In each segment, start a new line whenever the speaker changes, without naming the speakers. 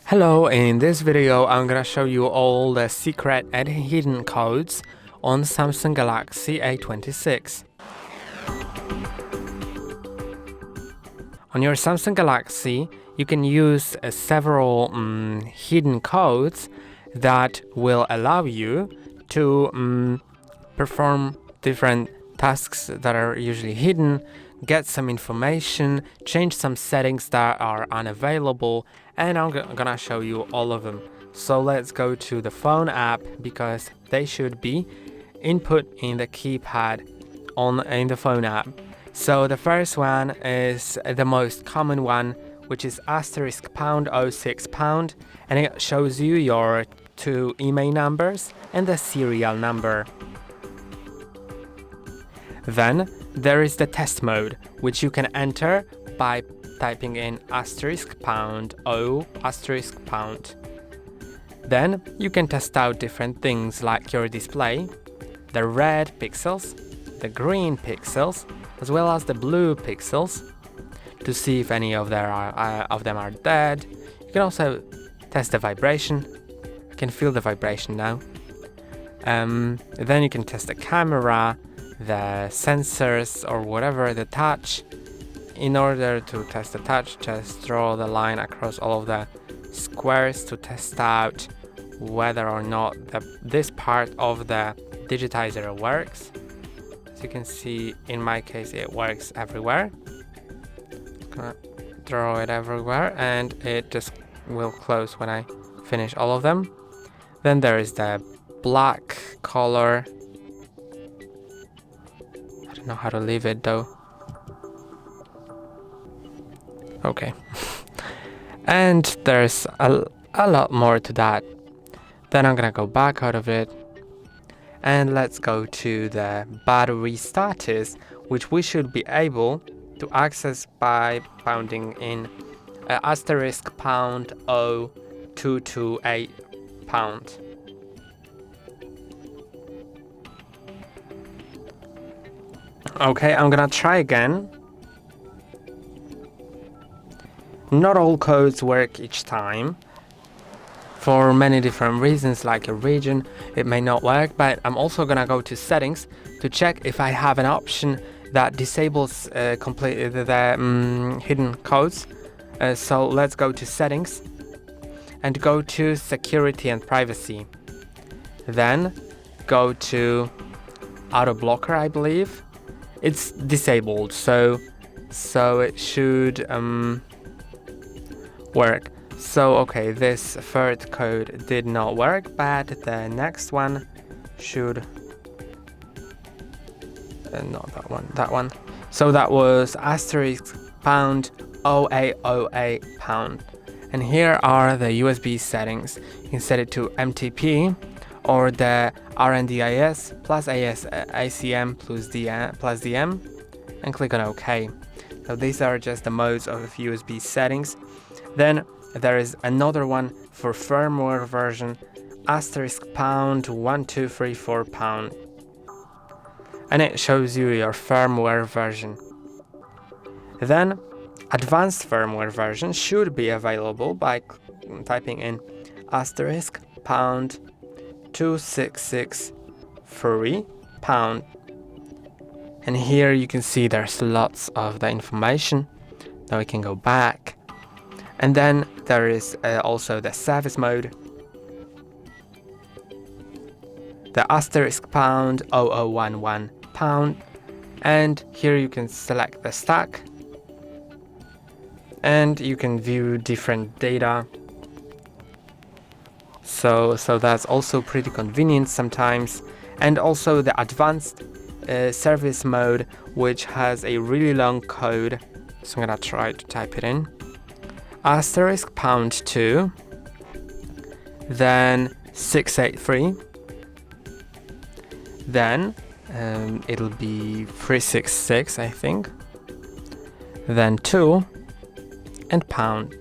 Hello, in this video I'm gonna show you all the secret and hidden codes on Samsung Galaxy A26. On your Samsung Galaxy, you can use several hidden codes that will allow you to perform different tasks that are usually hidden, get some information, change some settings that are unavailable, and I'm gonna show you all of them. So let's go to the phone app because they should be input in the keypad in the phone app. So the first one is the most common one, which is *#06#, and it shows you your two email numbers and the serial number. Then there is the test mode, which you can enter by typing in *O*#. Then you can test out different things like your display, the red pixels, the green pixels, as well as the blue pixels, to see if any of them are dead. You can also test the vibration. You can feel the vibration now. Then you can test the camera, the sensors, or whatever, the touch. In order to test the touch, just draw the line across all of the squares to test out whether or not this part of the digitizer works. As you can see, in my case, it works everywhere. I'm gonna draw it everywhere and it just will close when I finish all of them. Then there is the black color. I don't know how to leave it though. Okay. And there's a lot more to that. Then I'm gonna go back out of it. And let's go to the battery status, which we should be able to access by pounding in *O228#. Okay, I'm gonna try again. Not all codes work each time. For many different reasons, like a region, it may not work, but I'm also gonna go to settings to check if I have an option that disables completely the hidden codes. So let's go to settings and go to security and privacy. Then go to auto blocker, I believe. It's disabled, so it should work. So okay, this third code did not work, but the next one should not that one. So that was *0808#, and here are the USB settings. You can set it to MTP or the RNDIS plus ACM plus DM and click on OK. So these are just the modes of USB settings. Then there is another one for firmware version, *1234#, and it shows you your firmware version. Then advanced firmware version should be available by typing in *2663#, and here you can see there's lots of the information. Now we can go back. And then there is also the service mode, the *0011#, and here you can select the stack and you can view different data. So that's also pretty convenient sometimes. And also the advanced service mode, which has a really long code. So I'm gonna try to type it in. *2, then 683, then it'll be 366, I think, then 2, and pound.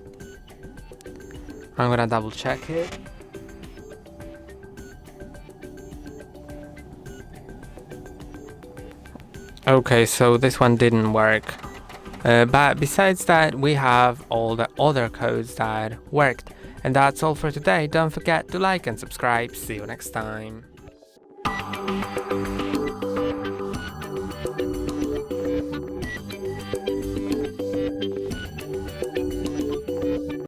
I'm gonna double check it. Okay, so this one didn't work. But besides that, we have all the other codes that worked, And that's all for today. Don't forget to like and subscribe. See you next time.